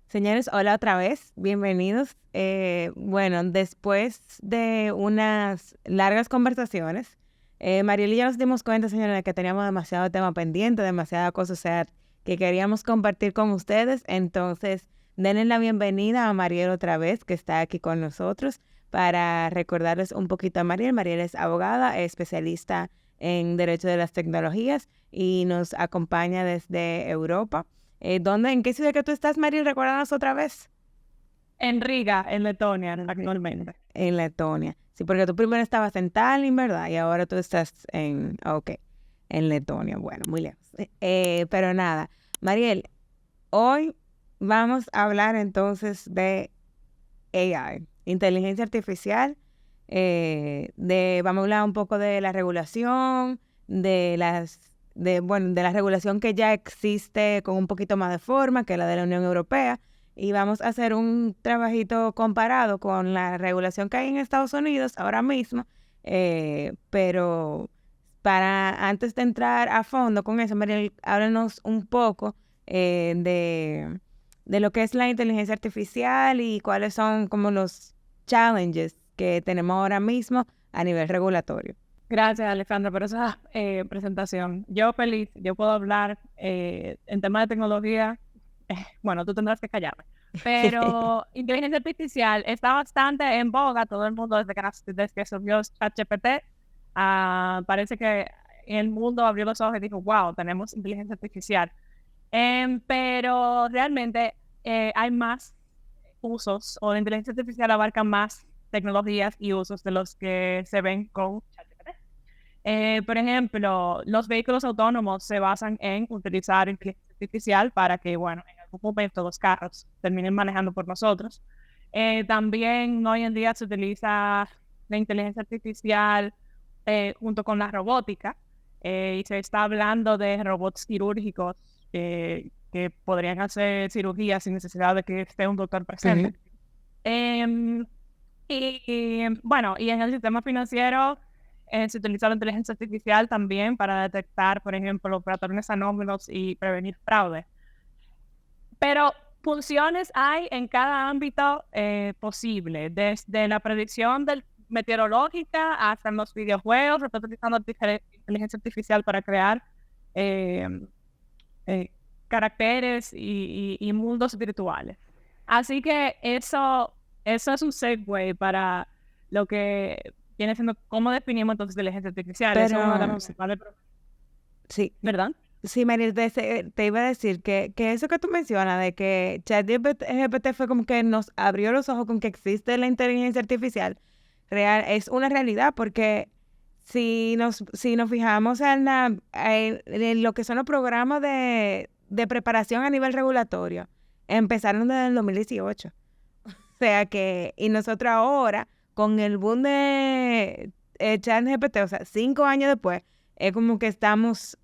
Señores, hola otra vez, bienvenidos. Bueno, después de unas largas conversaciones, Mariel y yo nos dimos cuenta, señores, de que teníamos demasiado tema pendiente, demasiada cosa, o sea, que queríamos compartir con ustedes. Entonces, denle la bienvenida a Mariel otra vez, que está aquí con nosotros, para recordarles un poquito a Mariel. Mariel es abogada, especialista en Derecho de las Tecnologías y nos acompaña desde Europa. ¿En qué ciudad que tú estás, Mariel? Recuérdanos otra vez. En Riga, en Letonia, actualmente. En Letonia. Sí, porque tú primero estabas en Tallinn, ¿verdad? Y ahora tú estás en Letonia. Bueno, muy lejos. Pero nada, Mariel, hoy vamos a hablar entonces de AI, inteligencia artificial. Vamos a hablar un poco de la regulación, de la regulación que ya existe con un poquito más de forma que la de la Unión Europea. Y vamos a hacer un trabajito comparado con la regulación que hay en Estados Unidos ahora mismo. Pero antes de entrar a fondo con eso, Mariel, háblanos un poco de lo que es la inteligencia artificial y cuáles son como los challenges que tenemos ahora mismo a nivel regulatorio. Gracias, Alejandra, por esa presentación. Yo feliz, yo puedo hablar en temas de tecnología. Bueno, tú tendrás que callarme. Pero inteligencia artificial está bastante en boga. Todo el mundo desde que surgió ChatGPT, parece que el mundo abrió los ojos y dijo, wow, tenemos inteligencia artificial. Pero realmente hay más usos, o la inteligencia artificial abarca más tecnologías y usos de los que se ven con ChatGPT. Por ejemplo, los vehículos autónomos se basan en utilizar inteligencia artificial para que, bueno, en algún momento los carros terminen manejando por nosotros. También hoy en día se utiliza la inteligencia artificial junto con la robótica, y se está hablando de robots quirúrgicos que podrían hacer cirugía sin necesidad de que esté un doctor presente. Ujú. Em, bueno, y en el sistema financiero se utiliza la inteligencia artificial también para detectar, por ejemplo, patrones anómalos y prevenir fraude. Pero funciones hay en cada ámbito posible, desde la predicción meteorológica hasta en los videojuegos. Se está utilizando inteligencia artificial para crear eh, eh, caracteres y mundos virtuales. Así que eso es un segue para lo que viene siendo cómo definimos entonces inteligencia artificial. Eso es una de las Pero principales, sí, ¿verdad? sí, Mariel, te iba a decir que eso que tú mencionas de que ChatGPT fue como que nos abrió los ojos con que existe la inteligencia artificial real, es una realidad porque si nos fijamos en lo que son los programas de preparación a nivel regulatorio, empezaron desde el 2018. O sea y nosotros ahora, con el boom de ChatGPT, o sea, 5 años después, es como que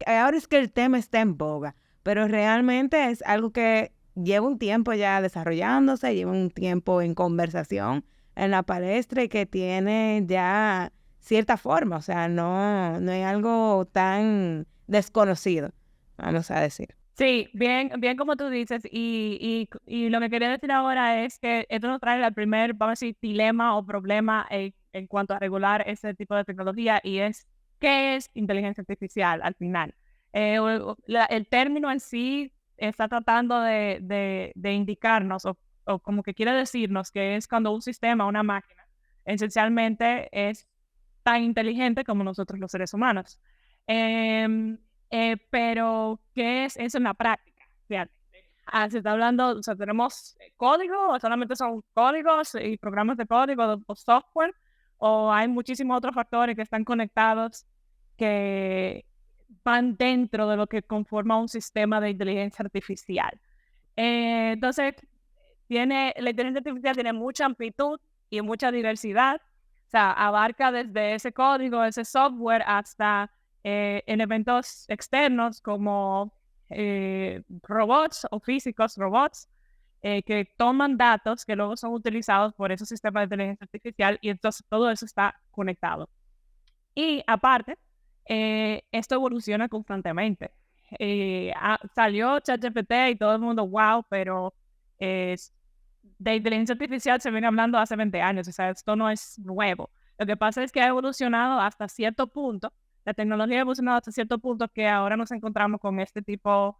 ahora es que el tema está en boga, pero realmente es algo que lleva un tiempo ya desarrollándose, lleva un tiempo en conversación en la palestra y que tiene ya cierta forma, o sea, no es algo tan desconocido, vamos a decir. Sí, bien, bien como tú dices, y lo que quería decir ahora es que esto nos trae el primer, vamos a decir, dilema o problema en cuanto a regular ese tipo de tecnología, y es, ¿qué es inteligencia artificial al final? El término en sí está tratando de indicarnos, o como que quiere decirnos que es cuando un sistema, una máquina, esencialmente es tan inteligente como nosotros los seres humanos. Pero, ¿qué es eso en la práctica? Fíjate. Se está hablando, o sea, tenemos código, o solamente son códigos y programas de código o software, o hay muchísimos otros factores que están conectados que van dentro de lo que conforma un sistema de inteligencia artificial. Entonces, la inteligencia artificial tiene mucha amplitud y mucha diversidad. O sea, abarca desde ese código, ese software, hasta en eventos externos como robots o físicos robots que toman datos que luego son utilizados por esos sistemas de inteligencia artificial, y entonces todo eso está conectado. Y aparte, esto evoluciona constantemente. Salió ChatGPT y todo el mundo, wow, pero de inteligencia artificial se viene hablando hace 20 años, o sea, esto no es nuevo. Lo que pasa es que ha evolucionado hasta cierto punto, la tecnología ha evolucionado hasta cierto punto que ahora nos encontramos con este tipo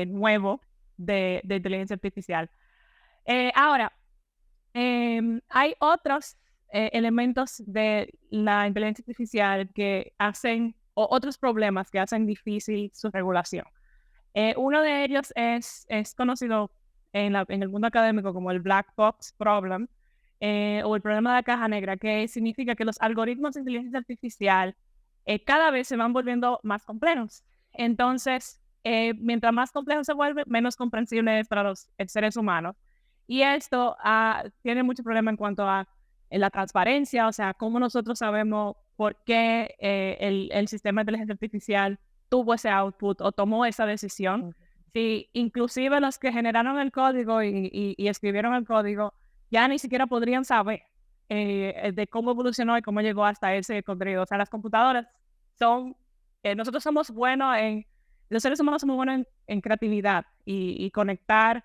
nuevo de inteligencia artificial. Ahora, hay otros elementos de la inteligencia artificial que hacen, o otros problemas que hacen difícil su regulación. Uno de ellos es conocido en el mundo académico como el black box problem, o el problema de la caja negra, que significa que los algoritmos de inteligencia artificial cada vez se van volviendo más complejos. Entonces, mientras más complejo se vuelve, menos comprensible es para los seres humanos. Y esto tiene mucho problema en cuanto a la transparencia, o sea, cómo nosotros sabemos por qué el sistema de inteligencia artificial tuvo ese output o tomó esa decisión. Si inclusive los que generaron el código y escribieron el código ya ni siquiera podrían saber de cómo evolucionó y cómo llegó hasta ese contenido. O sea, las computadoras son, nosotros somos buenos los seres humanos somos buenos en creatividad y conectar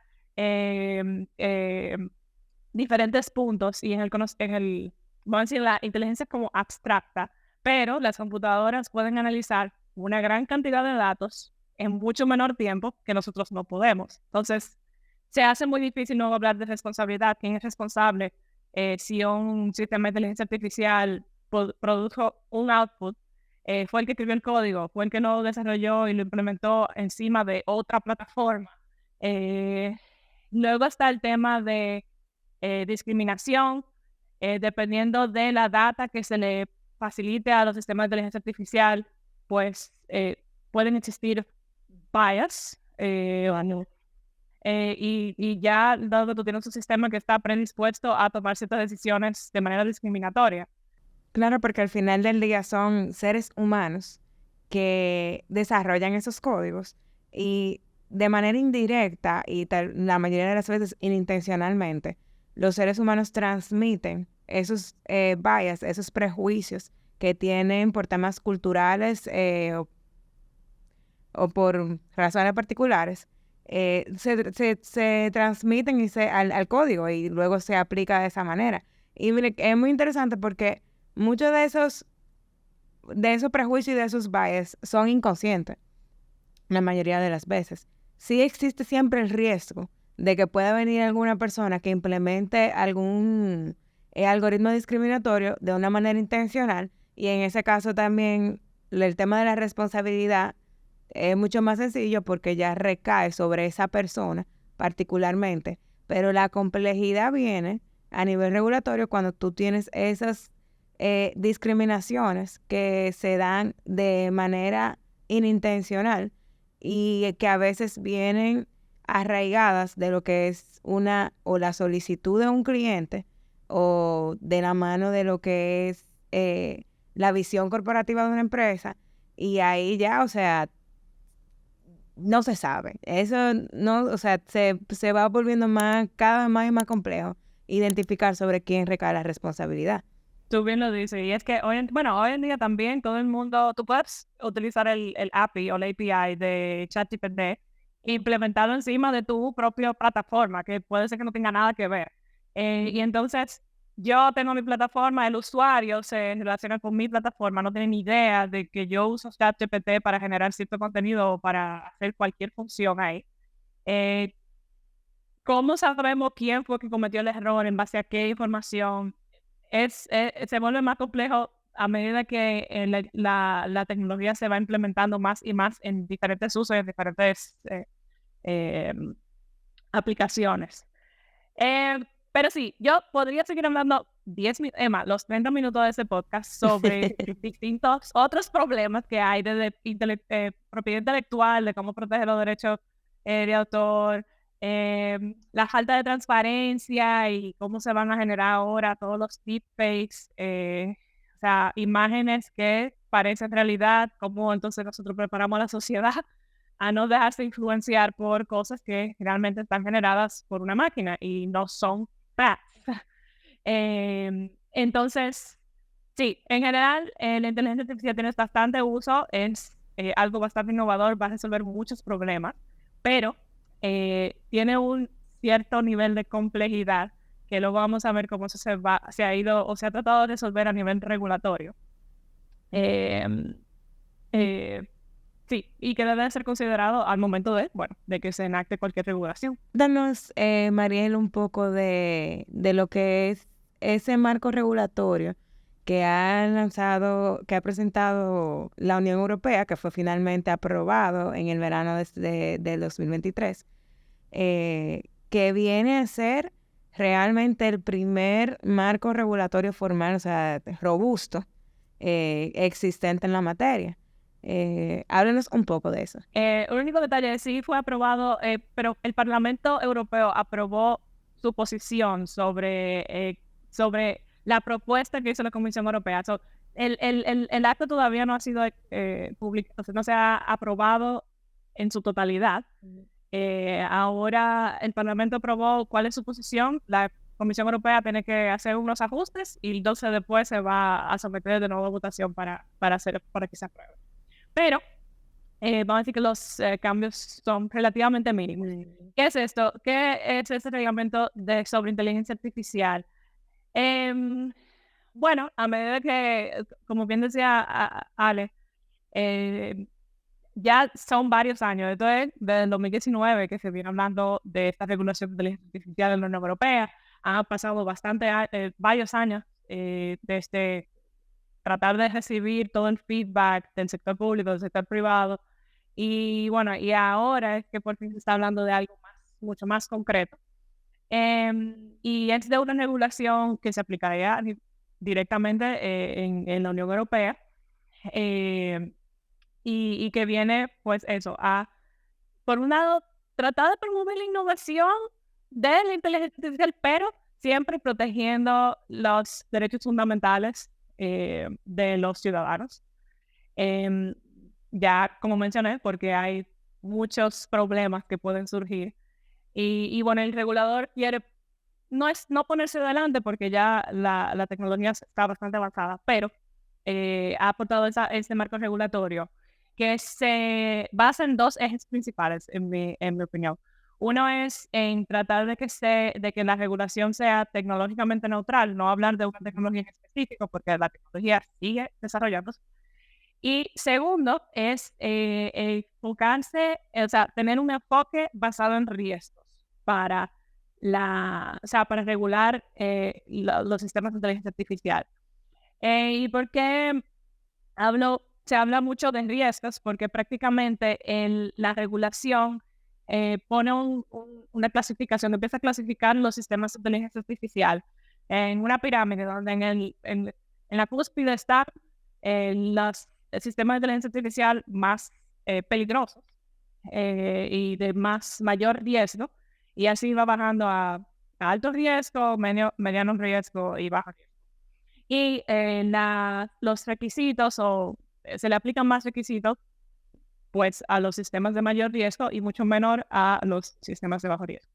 diferentes puntos y vamos a decir, la inteligencia como abstracta, pero las computadoras pueden analizar una gran cantidad de datos en mucho menor tiempo que nosotros no podemos. Entonces, se hace muy difícil no hablar de responsabilidad. ¿Quién es responsable si un sistema de inteligencia artificial produjo un output? Fue el que escribió el código, fue el que lo desarrolló y lo implementó encima de otra plataforma. Luego está el tema de discriminación, dependiendo de la data que se le facilite a los sistemas de inteligencia artificial, pues pueden existir bias, y ya dado que tú tienes un sistema que está predispuesto a tomar ciertas decisiones de manera discriminatoria. Claro, porque al final del día son seres humanos que desarrollan esos códigos y de manera indirecta y la mayoría de las veces inintencionalmente, los seres humanos transmiten esos bias, esos prejuicios que tienen por temas culturales o por razones particulares, se transmiten al código y luego se aplica de esa manera. Y mire, es muy interesante porque muchos de esos prejuicios y de esos bias son inconscientes, la mayoría de las veces. Sí existe siempre el riesgo de que pueda venir alguna persona que implemente algún algoritmo discriminatorio de una manera intencional, y en ese caso también el tema de la responsabilidad es mucho más sencillo porque ya recae sobre esa persona particularmente, pero la complejidad viene a nivel regulatorio cuando tú tienes esas discriminaciones que se dan de manera inintencional y que a veces vienen arraigadas de lo que es o la solicitud de un cliente o de la mano de lo que es la visión corporativa de una empresa, y ahí ya, o sea, no se sabe. Eso no, o sea, se va volviendo cada vez más y más complejo identificar sobre quién recae la responsabilidad. Tú bien lo dices, y es que hoy en día también todo el mundo, tú puedes utilizar el API o la API de ChatGPT e implementarlo encima de tu propia plataforma, que puede ser que no tenga nada que ver. Y entonces, yo tengo mi plataforma, el usuario se relaciona con mi plataforma, no tiene ni idea de que yo uso ChatGPT para generar cierto contenido o para hacer cualquier función ahí. ¿Cómo sabremos quién fue que cometió el error, en base a qué información? Se vuelve más complejo a medida que la tecnología se va implementando más y más en diferentes usos y en diferentes aplicaciones. Pero sí, yo podría seguir hablando los 30 minutos de ese podcast sobre distintos otros problemas que hay de propiedad intelectual, de cómo proteger los derechos de autor, la falta de transparencia y cómo se van a generar ahora todos los deepfakes, o sea, imágenes que parecen realidad, cómo entonces nosotros preparamos a la sociedad a no dejarse influenciar por cosas que realmente están generadas por una máquina y no son facts. Entonces, sí, en general, la inteligencia artificial tiene bastante uso, es algo bastante innovador, va a resolver muchos problemas, pero tiene un cierto nivel de complejidad, que luego vamos a ver cómo eso se ha ido o se ha tratado de resolver a nivel regulatorio. Eh, eh, sí, y que debe ser considerado al momento de que se enacte cualquier regulación. Danos, Mariel, un poco de lo que es ese marco regulatorio que ha presentado la Unión Europea, que fue finalmente aprobado en el verano del 2023, que viene a ser realmente el primer marco regulatorio formal, o sea, robusto, existente en la materia. Háblenos un poco de eso. El único detalle es sí fue aprobado, pero el Parlamento Europeo aprobó su posición sobre la propuesta que hizo la Comisión Europea. So, el acto todavía no ha sido publicado, o sea, no se ha aprobado en su totalidad. Ahora el Parlamento aprobó cuál es su posición. La Comisión Europea tiene que hacer unos ajustes y entonces después se va a someter de nuevo a votación para que se apruebe. Pero vamos a decir que los cambios son relativamente mínimos. ¿Qué es esto? ¿Qué es este reglamento sobre inteligencia artificial? Bueno, a medida que, como bien decía Ale, ya son varios años. Entonces, desde el 2019 que se viene hablando de esta regulación de inteligencia artificial en la Unión Europea, han pasado varios años desde tratar de recibir todo el feedback del sector público, del sector privado. Y bueno, y ahora es que por fin se está hablando de algo mucho más concreto. Y es de una regulación que se aplicaría directamente en la Unión Europea y que viene, pues eso, por un lado, tratar de promover la innovación de la inteligencia artificial, pero siempre protegiendo los derechos fundamentales de los ciudadanos. Ya como mencioné, porque hay muchos problemas que pueden surgir. Y bueno, el regulador quiere no ponerse delante porque ya la tecnología está bastante avanzada, pero ha aportado ese marco regulatorio que se basa en dos ejes principales, en mi opinión. Uno es en tratar de que la regulación sea tecnológicamente neutral, no hablar de una tecnología en específico, porque la tecnología sigue desarrollándose. Y segundo es enfocarse, o sea, tener un enfoque basado en riesgos para regular los sistemas de inteligencia artificial. ¿Y por qué se habla mucho de riesgos? Porque prácticamente la regulación pone una clasificación, empieza a clasificar los sistemas de inteligencia artificial en una pirámide donde en la cúspide están los sistemas de inteligencia artificial más peligrosos y de mayor riesgo, y así va bajando a alto riesgo, mediano riesgo y bajo riesgo. Y los requisitos, se le aplican más requisitos pues a los sistemas de mayor riesgo y mucho menor a los sistemas de bajo riesgo.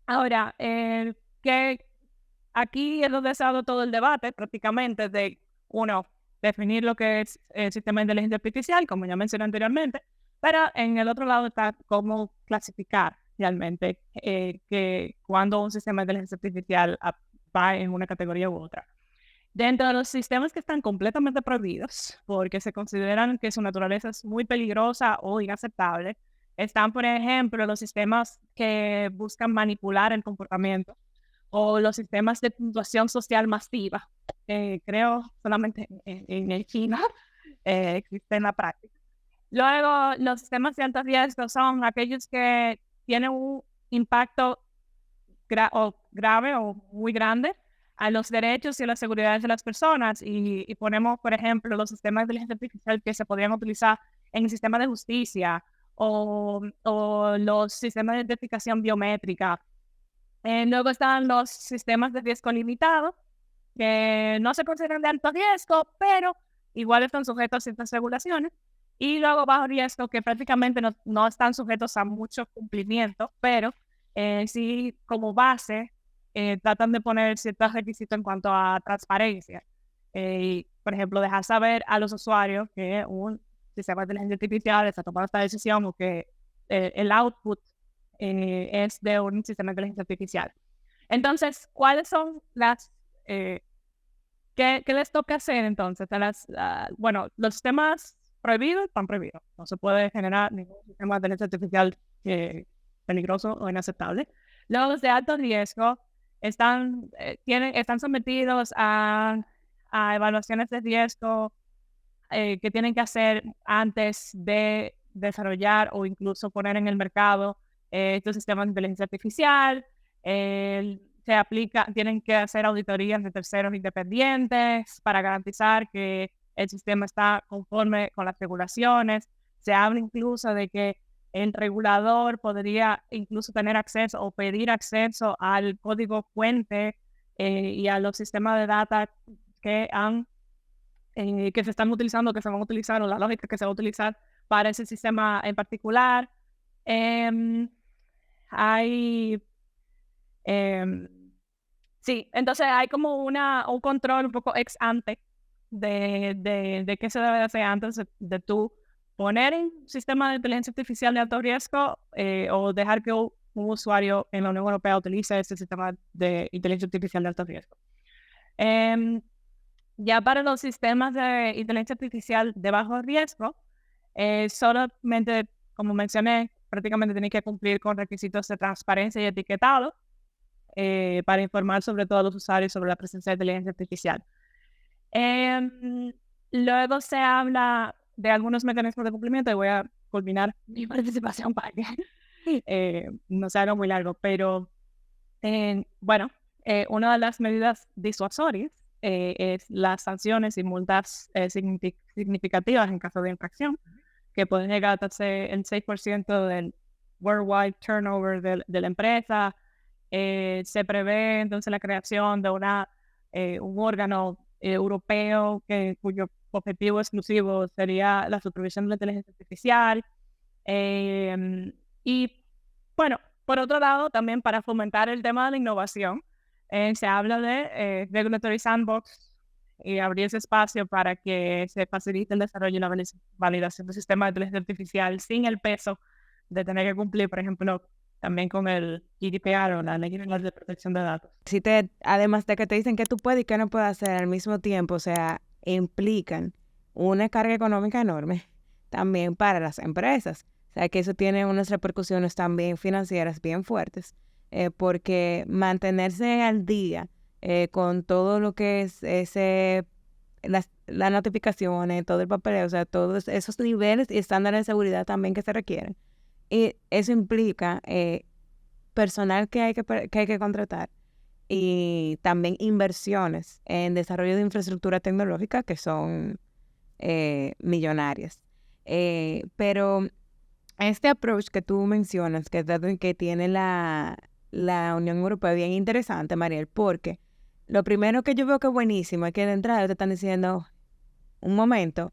Ahora, que aquí es donde se ha dado todo el debate prácticamente de, definir lo que es el sistema de inteligencia artificial, como ya mencioné anteriormente, pero en el otro lado está cómo clasificar realmente que cuando un sistema de inteligencia artificial va en una categoría u otra. Dentro de los sistemas que están completamente prohibidos, porque se consideran que su naturaleza es muy peligrosa o inaceptable, están, por ejemplo, los sistemas que buscan manipular el comportamiento o los sistemas de puntuación social masiva. Creo solamente en China existe en la práctica. Luego, los sistemas de alto riesgo son aquellos que tienen un impacto grave o muy grande a los derechos y a la seguridad de las personas. Y ponemos, por ejemplo, los sistemas de inteligencia artificial que se podrían utilizar en el sistema de justicia o los sistemas de identificación biométrica. Luego están los sistemas de riesgo limitado, que no se consideran de alto riesgo, pero igual están sujetos a ciertas regulaciones. Y luego bajo riesgo, que prácticamente no están sujetos a mucho cumplimiento, pero sí como base tratan de poner ciertos requisitos en cuanto a transparencia. Por ejemplo, dejar saber a los usuarios que un sistema de inteligencia artificial está tomando esta decisión o que el output es de un sistema de inteligencia artificial. Entonces, ¿cuáles son las... ¿qué les toca hacer entonces? Bueno, los sistemas prohibidos están prohibidos. No se puede generar ningún sistema de inteligencia artificial peligroso o inaceptable. Luego, los de alto riesgo están sometidos a evaluaciones de riesgo que tienen que hacer antes de desarrollar o incluso poner en el mercado estos sistemas de inteligencia artificial. Tienen que hacer auditorías de terceros independientes para garantizar que el sistema está conforme con las regulaciones. Se habla incluso de que el regulador podría incluso tener acceso o pedir acceso al código fuente y a los sistemas de data que se están utilizando, que se van a utilizar, o la lógica que se va a utilizar para ese sistema en particular. Sí, entonces hay como un control un poco ex ante de qué se debe hacer antes de tú poner en un sistema de inteligencia artificial de alto riesgo o dejar que un usuario en la Unión Europea utilice ese sistema de inteligencia artificial de alto riesgo. Ya para los sistemas de inteligencia artificial de bajo riesgo, solamente, como mencioné, prácticamente tienen que cumplir con requisitos de transparencia y etiquetado para informar sobre todo a los usuarios sobre la presencia de inteligencia artificial. Luego se habla de algunos mecanismos de cumplimiento y voy a culminar mi participación para que no sea algo muy largo, pero bueno, una de las medidas disuasorias es las sanciones y multas significativas en caso de infracción, que pueden llegar hasta el 6% del worldwide turnover de la empresa. Se prevé entonces la creación de un órgano europeo cuyo objetivo exclusivo sería la supervisión de la inteligencia artificial. Y bueno, por otro lado, también para fomentar el tema de la innovación, se habla de Regulatory Sandbox y abrir ese espacio para que se facilite el desarrollo y la validación del sistema de inteligencia artificial sin el peso de tener que cumplir, por ejemplo, también con el GDPR o la Ley General de Protección de Datos. Además de que te dicen que tú puedes y que no puedes hacer al mismo tiempo, o sea, implican una carga económica enorme también para las empresas. O sea, que eso tiene unas repercusiones también financieras bien fuertes, porque mantenerse al día con todo lo que es las notificaciones, todo el papeleo, o sea, todos esos niveles y estándares de seguridad también que se requieren. Y eso implica personal que hay que contratar y también inversiones en desarrollo de infraestructura tecnológica que son millonarias. Pero este approach que tú mencionas, que tiene la Unión Europea, es bien interesante, Mariel, porque lo primero que yo veo que es buenísimo es que de entrada te están diciendo, un momento,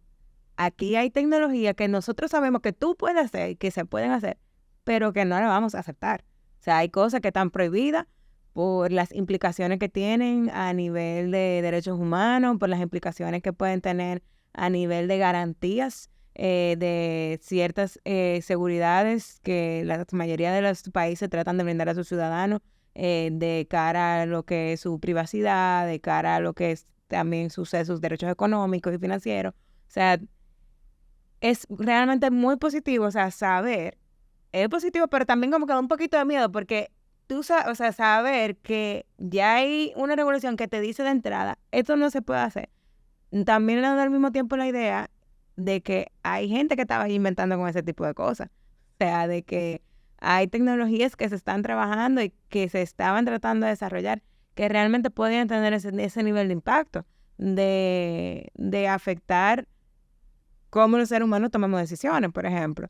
aquí hay tecnología que nosotros sabemos que tú puedes hacer y que se pueden hacer, pero que no la vamos a aceptar. O sea, hay cosas que están prohibidas por las implicaciones que tienen a nivel de derechos humanos, por las implicaciones que pueden tener a nivel de garantías de ciertas seguridades que la mayoría de los países tratan de brindar a sus ciudadanos de cara a lo que es su privacidad, de cara a lo que es también sus derechos económicos y financieros. O sea, es realmente muy positivo, o sea, saber, es positivo, pero también como que da un poquito de miedo, porque tú sabes, o sea, saber que ya hay una regulación que te dice de entrada, esto no se puede hacer. También le da al mismo tiempo la idea de que hay gente que estaba inventando con ese tipo de cosas. O sea, de que hay tecnologías que se están trabajando y que se estaban tratando de desarrollar que realmente podían tener ese nivel de impacto, de afectar cómo los seres humanos tomamos decisiones, por ejemplo.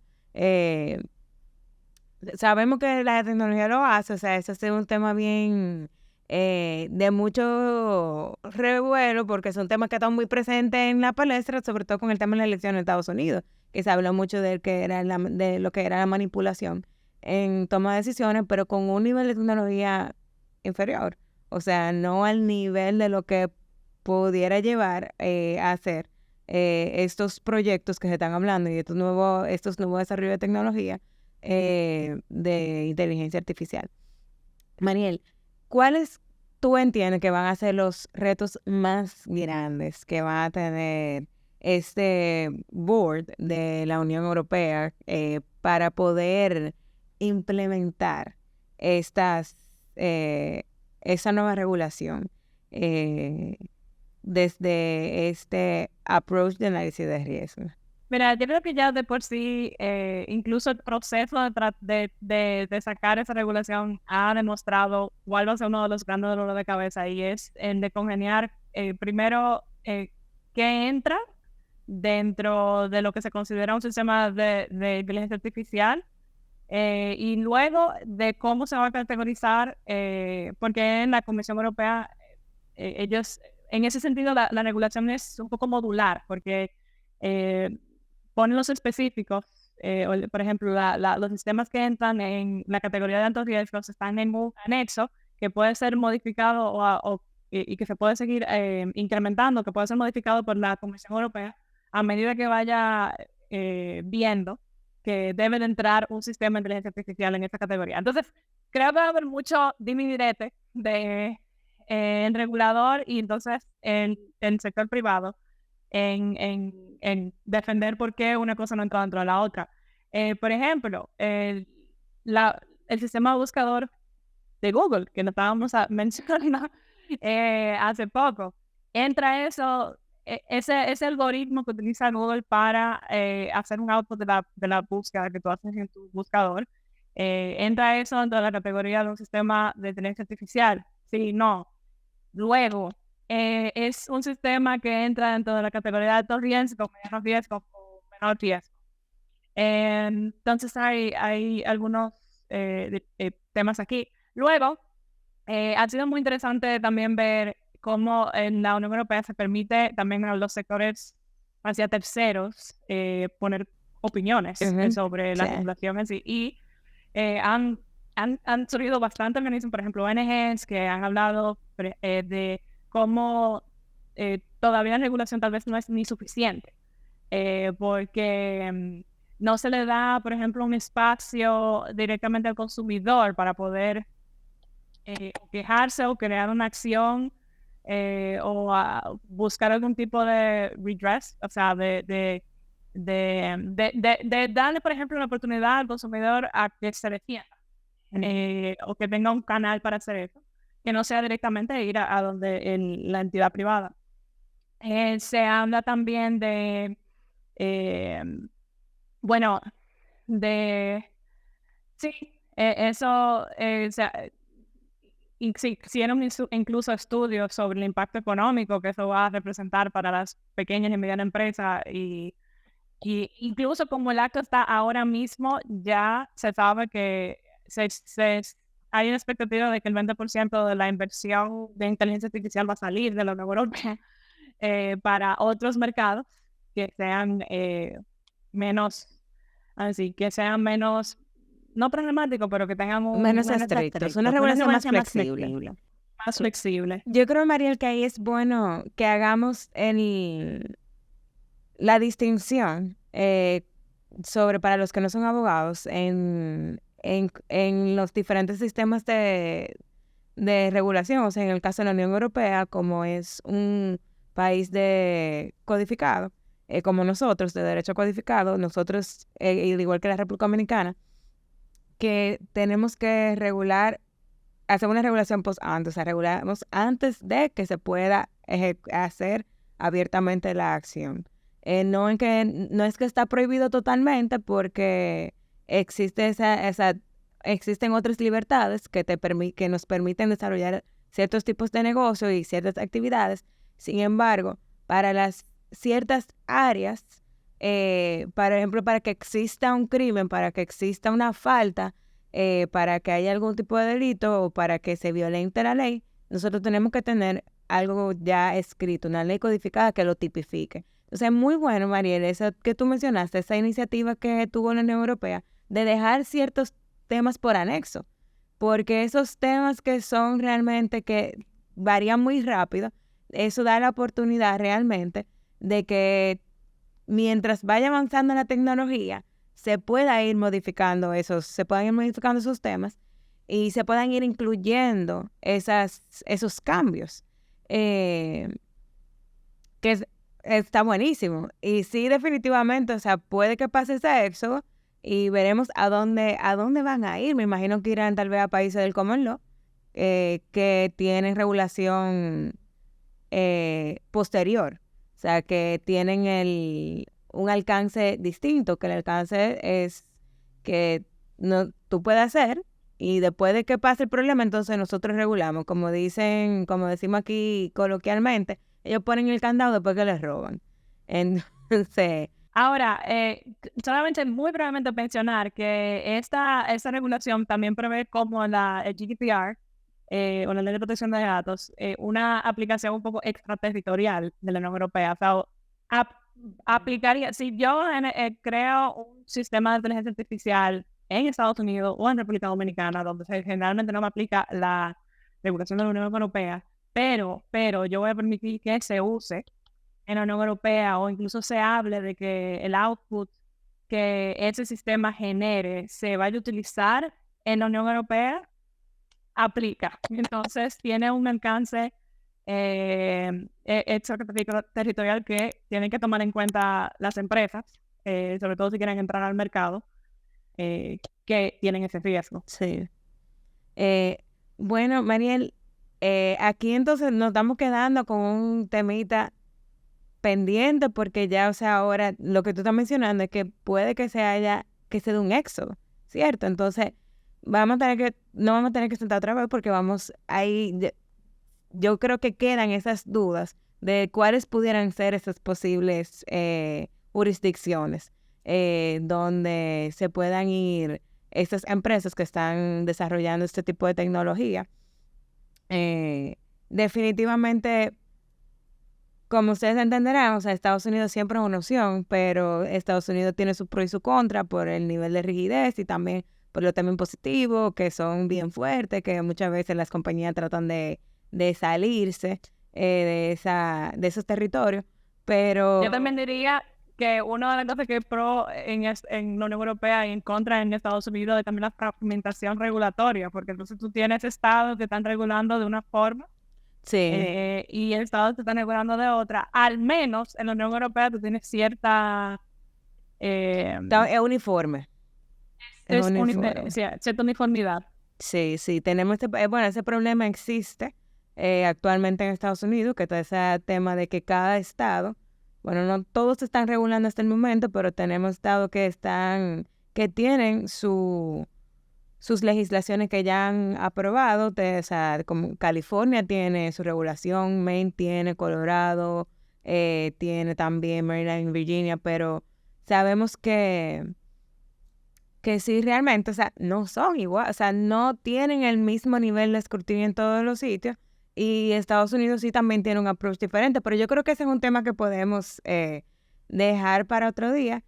Sabemos que la tecnología lo hace, o sea, eso es un tema bien de mucho revuelo, porque son temas que están muy presentes en la palestra, sobre todo con el tema de la elección en Estados Unidos, que se habló mucho de lo que era la manipulación en toma de decisiones, pero con un nivel de tecnología inferior, o sea, no al nivel de lo que pudiera llevar a hacer estos proyectos que se están hablando y estos nuevos desarrollos de tecnología de inteligencia artificial. Mariel, ¿cuáles tú entiendes que van a ser los retos más grandes que va a tener este board de la Unión Europea para poder implementar esta nueva regulación desde este approach de análisis de riesgo? Mira, yo creo que ya de por sí, incluso el proceso de sacar esa regulación ha demostrado cuál va a ser uno de los grandes dolores de cabeza, y es el de congeniar primero qué entra dentro de lo que se considera un sistema de inteligencia artificial, y luego de cómo se va a categorizar, porque en la Comisión Europea ellos, en ese sentido, la regulación es un poco modular, porque ponen los específicos, por ejemplo, los sistemas que entran en la categoría de altos riesgos están en un anexo que puede ser modificado y que se puede seguir incrementando, que puede ser modificado por la Comisión Europea a medida que vaya viendo que debe de entrar un sistema de inteligencia artificial en esta categoría. Entonces, creo que va a haber mucho dime y direte en regulador y entonces en el sector privado en defender por qué una cosa no entra dentro de la otra. Por ejemplo, el sistema buscador de Google, que nos estábamos mencionando hace poco, entra ese algoritmo que utiliza Google para hacer un output de la búsqueda que tú haces en tu buscador. Entra eso dentro de la categoría de un sistema de inteligencia artificial. Sí, no. Luego, es un sistema que entra dentro de la categoría de alto riesgo, mediano riesgo o menor riesgo. Entonces hay algunos temas aquí. Luego, ha sido muy interesante también ver cómo en la Unión Europea se permite también a los sectores hacia terceros poner opiniones sobre la regulación en sí. Y han surgido bastantes organismos, por ejemplo, ONGs, que han hablado de cómo todavía la regulación tal vez no es ni suficiente, porque no se le da, por ejemplo, un espacio directamente al consumidor para poder quejarse o crear una acción o buscar algún tipo de redress, o sea, de darle, por ejemplo, la oportunidad al consumidor a que se defienda o que tenga un canal para hacer eso, que no sea directamente ir a donde la entidad privada. Se habla también bueno, sí, eso, sí, hicieron incluso estudios sobre el impacto económico que eso va a representar para las pequeñas y medianas empresas, y incluso como el acto está ahora mismo, ya se sabe que hay una expectativa de que el 20% de la inversión de inteligencia artificial va a salir de la Unión Europea para otros mercados que sean menos, no problemáticos, pero que tengan menos estrictos, una regulación más flexible. Más flexible. Yo creo, Mariel, que ahí es bueno que hagamos la distinción sobre, para los que no son abogados, en los diferentes sistemas de regulación. O sea, en el caso de la Unión Europea, como es un país de codificado, como nosotros, de derecho codificado, nosotros, igual que la República Dominicana, que tenemos que hacer una regulación post-ante, o sea, regulamos antes de que se pueda hacer abiertamente la acción. No es que está prohibido totalmente, porque existen otras libertades que nos permiten desarrollar ciertos tipos de negocios y ciertas actividades. Sin embargo, para las ciertas áreas, por ejemplo, para que exista un crimen, para que exista una falta, para que haya algún tipo de delito o para que se violente la ley, nosotros tenemos que tener algo ya escrito, una ley codificada que lo tipifique. Entonces es muy bueno, Mariel, eso que tú mencionaste, esa iniciativa que tuvo la Unión Europea de dejar ciertos temas por anexo, porque esos temas que son realmente que varían muy rápido, eso da la oportunidad realmente de que mientras vaya avanzando la tecnología, se pueda ir modificando esos temas y se puedan ir incluyendo esos cambios. Está buenísimo. Y sí, definitivamente, o sea, puede que pase ese éxodo y veremos a dónde van a ir. Me imagino que irán tal vez a países del Common Law, que tienen regulación posterior. O sea, que tienen un alcance distinto, que el alcance es que tú puedes hacer y después de que pase el problema, entonces nosotros regulamos. Como decimos aquí coloquialmente, ellos ponen el candado después que les roban. Entonces, ahora, solamente muy brevemente mencionar que esta regulación también prevé como el GDPR, o la Ley de Protección de Datos, una aplicación un poco extraterritorial de la Unión Europea. O sea, aplicaría, si yo creo un sistema de inteligencia artificial en Estados Unidos o en República Dominicana, donde generalmente no me aplica la regulación de la Unión Europea, pero yo voy a permitir que se use en la Unión Europea o incluso se hable de que el output que ese sistema genere se vaya a utilizar en la Unión Europea, aplica. Entonces tiene un alcance extraterritorial que tienen que tomar en cuenta las empresas, sobre todo si quieren entrar al mercado, que tienen ese riesgo. Sí. Bueno, Mariel, aquí entonces nos estamos quedando con un temita pendiente porque ya, o sea, ahora lo que tú estás mencionando es que puede que se dé un éxodo, ¿cierto? Entonces, no vamos a tener que sentar otra vez porque vamos ahí, yo creo que quedan esas dudas de cuáles pudieran ser esas posibles jurisdicciones donde se puedan ir estas empresas que están desarrollando este tipo de tecnología. Definitivamente, como ustedes entenderán, o sea, Estados Unidos siempre es una opción, pero Estados Unidos tiene su pro y su contra por el nivel de rigidez y también por lo también positivo, que son bien fuertes, que muchas veces las compañías tratan de salirse de esos territorios, pero... Yo también diría que una de las cosas que es pro en la Unión Europea y en contra en Estados Unidos es también la fragmentación regulatoria, porque entonces tú tienes estados que están regulando de una forma, Sí. y estados que están regulando de otra. Al menos en la Unión Europea tú tienes cierta... Es uniforme. cierta uniformidad. Sí, tenemos ese problema existe actualmente en Estados Unidos, que está ese tema de que cada estado, bueno, no todos se están regulando hasta el momento, pero tenemos estados que tienen sus legislaciones que ya han aprobado, o sea, como California tiene su regulación, Maine tiene, Colorado tiene también, Maryland y Virginia, pero sabemos que sí realmente, o sea, no son igual, o sea, no tienen el mismo nivel de escrutinio en todos los sitios y Estados Unidos sí también tiene un approach diferente, pero yo creo que ese es un tema que podemos dejar para otro día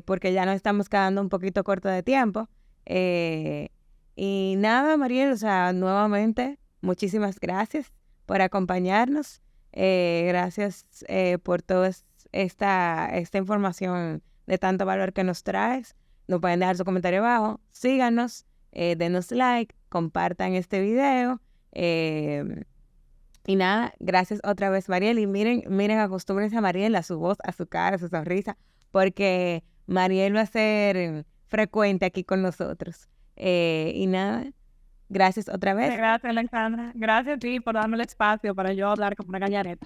porque ya nos estamos quedando un poquito corto de tiempo. Y nada, Mariel, o sea, nuevamente, muchísimas gracias por acompañarnos, gracias por toda esta información de tanto valor que nos traes. Nos pueden dejar su comentario abajo, síganos, denos like, compartan este video. Y nada, gracias otra vez, Mariel. Y miren, acostúmbrense a Mariel, a su voz, a su cara, a su sonrisa, porque Mariel va a ser frecuente aquí con nosotros. Y nada, gracias otra vez. Gracias, Alexandra. Gracias a ti por darme el espacio para yo hablar como una gallareta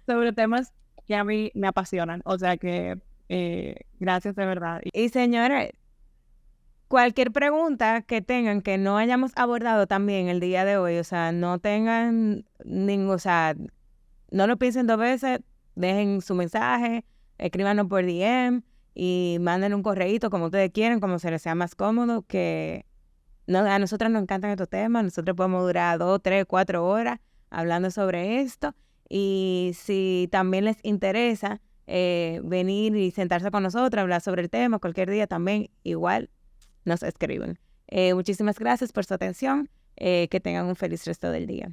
sobre temas que a mí me apasionan. O sea que gracias de verdad. Y señores, cualquier pregunta que tengan que no hayamos abordado también el día de hoy, o sea, no tengan o sea, no lo piensen dos veces, dejen su mensaje, escríbanos por DM y manden un correíto como ustedes quieran, como se les sea más cómodo, que a nosotros nos encantan estos temas, nosotros podemos durar 2, 3, 4 horas hablando sobre esto, y si también les interesa venir y sentarse con nosotros, hablar sobre el tema, cualquier día también, igual nos escriben. Muchísimas gracias por su atención, que tengan un feliz resto del día.